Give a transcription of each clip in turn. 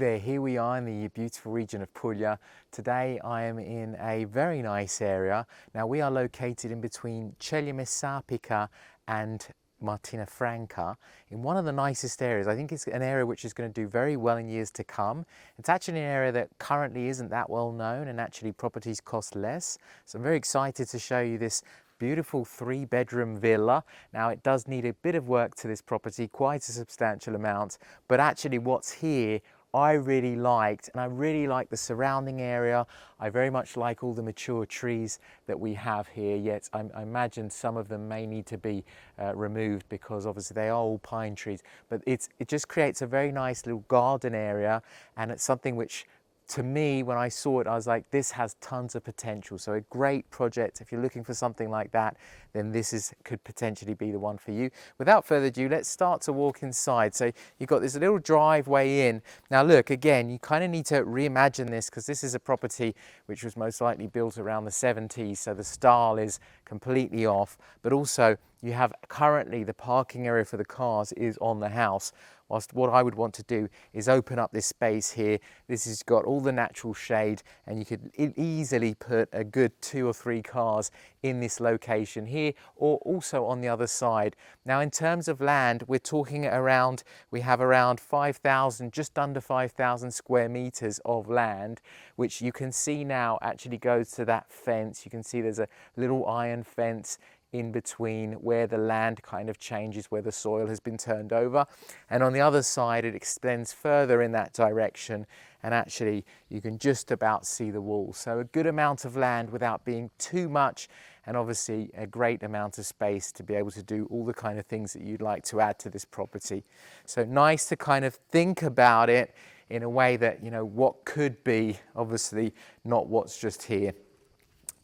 there, here we are in the beautiful region of Puglia. Today I am in a very nice area. Now we are located in between Ceglie, Messapica and Martina, Franca, in one of the nicest areas. I think it's an area which is going to do very well in years to come. It's actually an area that currently isn't that well known, and actually properties cost less. So I'm very excited to show you this beautiful 3-bedroom villa. Now it does need a bit of work to this property, quite a substantial amount, but actually what's here I really liked, and I really like the surrounding area. I very much like all the mature trees that we have here, yet I imagine some of them may need to be removed because obviously they are all pine trees, but it just creates a very nice little garden area, and it's something which, to me, when I saw it, I was like, this has tons of potential. So a great project. If you're looking for something like that, then this could potentially be the one for you. Without further ado, let's start to walk inside. So you've got this little driveway in. Now look, again, you kind of need to reimagine this because this is a property which was most likely built around the 70s. So the style is completely off, but also you have currently the parking area for the cars is on the house. Whilst what I would want to do is open up this space here. This has got all the natural shade, and you could easily put a good 2 or 3 cars in this location here, or also on the other side. Now in terms of land, we're talking around, we have around 5,000, just under 5,000 square meters of land, which you can see now actually goes to that fence. You can see there's a little iron fence in between where the land kind of changes, where the soil has been turned over, and on the other side it extends further in that direction, and actually you can just about see the wall. So a good amount of land without being too much, and obviously a great amount of space to be able to do all the kind of things that you'd like to add to this property. So nice to kind of think about it in a way that, you know, what could be, obviously not what's just here.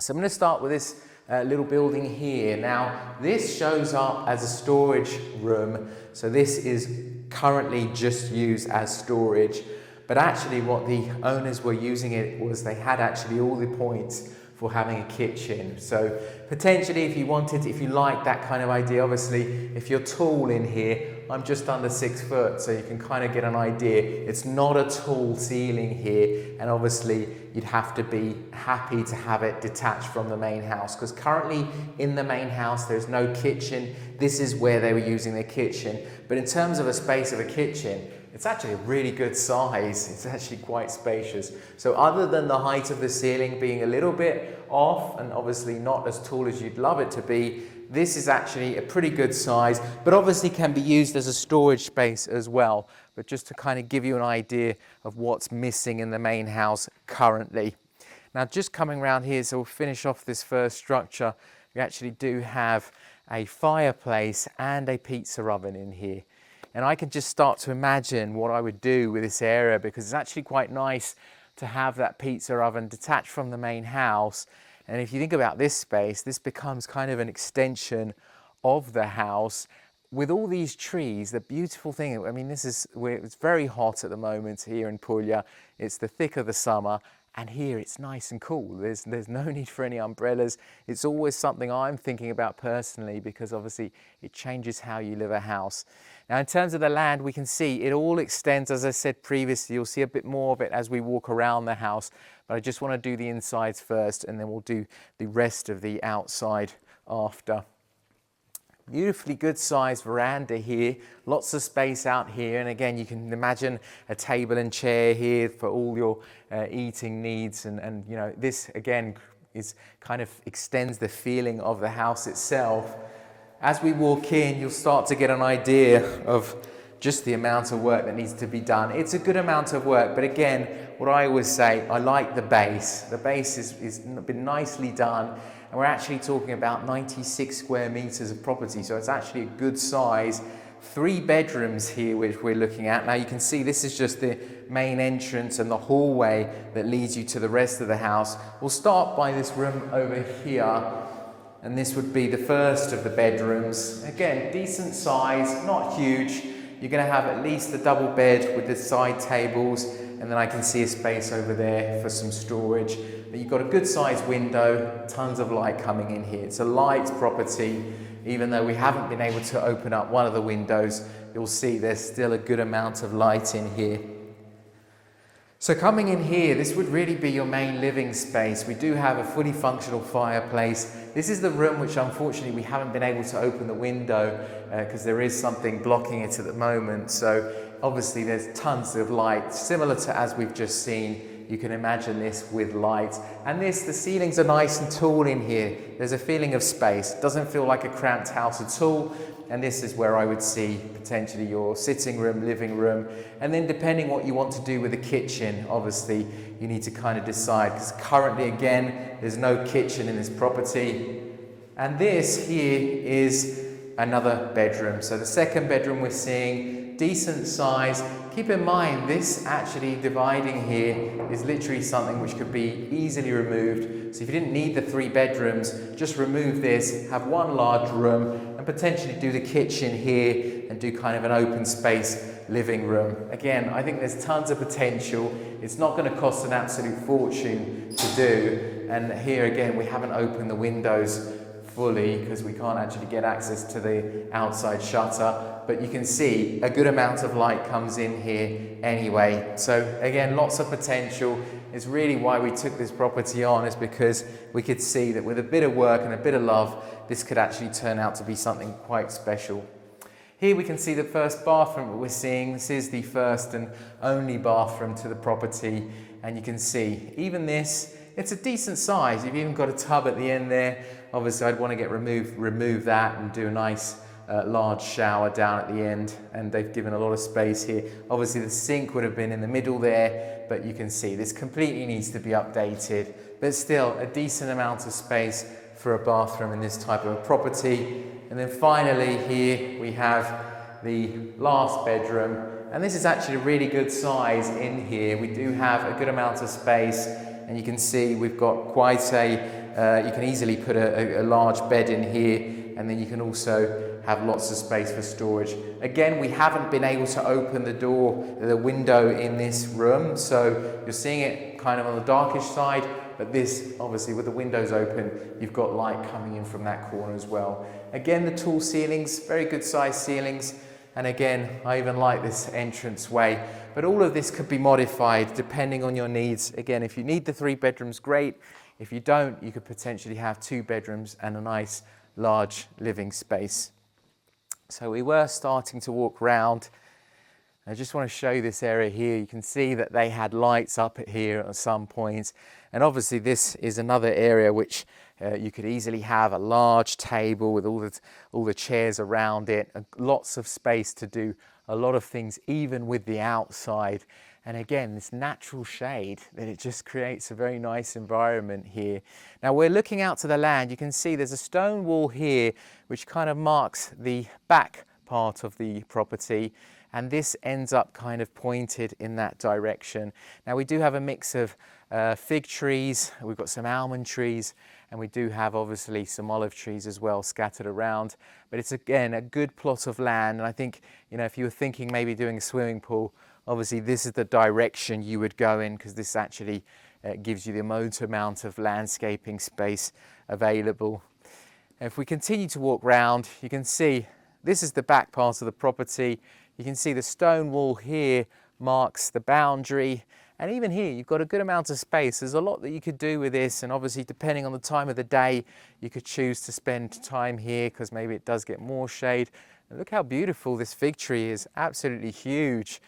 So I'm going to start with this little building here. Now this shows up as a storage room, so this is currently just used as storage, but actually what the owners were using it was they had actually all the points for having a kitchen. So potentially if you wanted, if you like that kind of idea, obviously if you're tall in here, I'm just under 6 foot, so you can kind of get an idea. It's not a tall ceiling here, and obviously you'd have to be happy to have it detached from the main house, because currently in the main house there's no kitchen. This is where they were using their kitchen, but in terms of a space of a kitchen, it's actually a really good size. It's actually quite spacious. So other than the height of the ceiling being a little bit off and obviously not as tall as you'd love it to be, this is actually a pretty good size, but obviously can be used as a storage space as well. But just to kind of give you an idea of what's missing in the main house currently. Now just coming around here, so we'll finish off this first structure. We actually do have a fireplace and a pizza oven in here. And I can just start to imagine what I would do with this area, because it's actually quite nice to have that pizza oven detached from the main house. And if you think about this space, this becomes kind of an extension of the house with all these trees. The beautiful thing, I mean, this is where it's very hot at the moment here in Puglia. It's the thick of the summer, and here it's nice and cool. There's no need for any umbrellas. It's always something I'm thinking about personally, because obviously it changes how you live a house. Now in terms of the land, we can see it all extends, as I said previously. You'll see a bit more of it as we walk around the house, but I just want to do the insides first, and then we'll do the rest of the outside after. Beautifully good sized veranda here, lots of space out here, and again you can imagine a table and chair here for all your eating needs, and you know, this again is kind of extends the feeling of the house itself. As we walk in, you'll start to get an idea of just the amount of work that needs to be done. It's a good amount of work, but again, what I always say, I like the base. The base is been nicely done, and we're actually talking about 96 square meters of property, so it's actually a good size. 3 bedrooms here which we're looking at. Now you can see this is just the main entrance and the hallway that leads you to the rest of the house. We'll start by this room over here, and this would be the first of the bedrooms. Again, decent size, not huge. You're going to have at least a double bed with the side tables, and then I can see a space over there for some storage. But you've got a good sized window, tons of light coming in here. It's a light property. Even though we haven't been able to open up one of the windows, you'll see there's still a good amount of light in here. So coming in here, this would really be your main living space. We do have a fully functional fireplace. This is the room which unfortunately we haven't been able to open the window because there is something blocking it at the moment. So obviously there's tons of light, similar to as we've just seen. You can imagine this with light. And the ceilings are nice and tall in here. There's a feeling of space. It doesn't feel like a cramped house at all. And this is where I would see potentially your sitting room, living room. And then depending what you want to do with the kitchen, obviously you need to kind of decide, because currently again, there's no kitchen in this property. And this here is another bedroom. So the second bedroom we're seeing, decent size. Keep in mind, this actually dividing here is literally something which could be easily removed. So if you didn't need the 3 bedrooms, just remove this, have one large room, and potentially do the kitchen here and do kind of an open space living room. Again, I think there's tons of potential. It's not going to cost an absolute fortune to do. And here again, we haven't opened the windows fully because we can't actually get access to the outside shutter, but you can see a good amount of light comes in here anyway. So again, lots of potential. It's really why we took this property on, is because we could see that with a bit of work and a bit of love, this could actually turn out to be something quite special. Here we can see the first bathroom that we're seeing. This is the first and only bathroom to the property, and you can see even this, it's a decent size. You've even got a tub at the end there. Obviously I'd want to remove that and do a nice large shower down at the end, and they've given a lot of space here. Obviously the sink would have been in the middle there, but you can see this completely needs to be updated, but still a decent amount of space for a bathroom in this type of a property. And then finally here we have the last bedroom, and this is actually a really good size in here. We do have a good amount of space, and you can see we've got quite you can easily put a large bed in here, and then you can also have lots of space for storage. Again, we haven't been able to open the window in this room, so you're seeing it kind of on the darkish side, but this, obviously with the windows open, you've got light coming in from that corner as well. Again, the tall ceilings, very good size ceilings, and again, I even like this entrance way. But all of this could be modified depending on your needs. Again, if you need the 3 bedrooms, great. If you don't, you could potentially have 2 bedrooms and a nice large living space. So we were starting to walk round. I just want to show you this area here. You can see that they had lights up here at some point. And obviously this is another area which you could easily have a large table with all the chairs around it, lots of space to do a lot of things, even with the outside. And again, this natural shade, that it just creates a very nice environment here. Now we're looking out to the land. You can see there's a stone wall here, which kind of marks the back part of the property. And this ends up kind of pointed in that direction. Now we do have a mix of fig trees, we've got some almond trees, and we do have obviously some olive trees as well scattered around. But it's again a good plot of land, and I think, you know, if you were thinking maybe doing a swimming pool, obviously this is the direction you would go in, because this actually gives you the most amount of landscaping space available. And if we continue to walk round, you can see this is the back part of the property. You can see the stone wall here marks the boundary, and even here you've got a good amount of space. There's a lot that you could do with this, and obviously depending on the time of the day you could choose to spend time here, because maybe it does get more shade. And look how beautiful this fig tree is, absolutely huge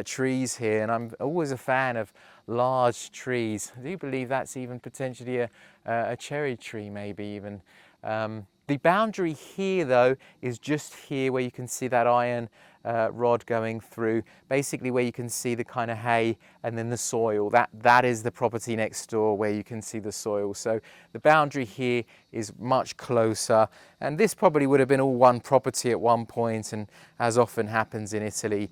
trees here, and I'm always a fan of large trees. I do believe that's even potentially a cherry tree, maybe even. The boundary here though is just here where you can see that iron rod going through, basically where you can see the kind of hay and then the soil. That is the property next door where you can see the soil. So the boundary here is much closer, and this probably would have been all one property at one point, and as often happens in Italy,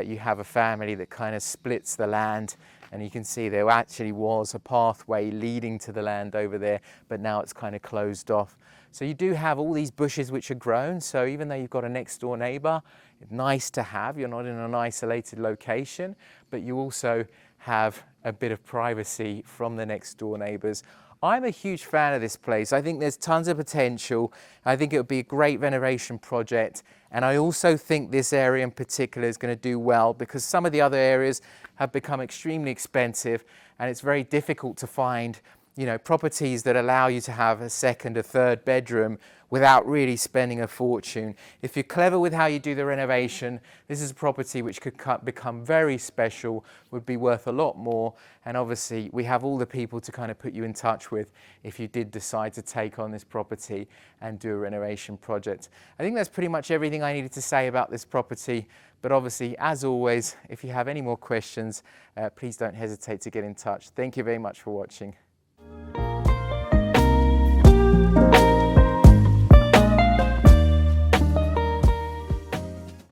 you have a family that kind of splits the land, and you can see there actually was a pathway leading to the land over there, but now it's kind of closed off. So you do have all these bushes which are grown, so even though you've got a next door neighbour, it's nice to have. You're not in an isolated location, but you also have a bit of privacy from the next door neighbours. I'm a huge fan of this place. I think there's tons of potential. I think it would be a great renovation project. And I also think this area in particular is going to do well because some of the other areas have become extremely expensive and it's very difficult to find, you know, properties that allow you to have a second or third bedroom without really spending a fortune. If you're clever with how you do the renovation, this is a property which could become very special, would be worth a lot more. And obviously we have all the people to kind of put you in touch with if you did decide to take on this property and do a renovation project. I think that's pretty much everything I needed to say about this property. But obviously, as always, if you have any more questions, please don't hesitate to get in touch. Thank you very much for watching.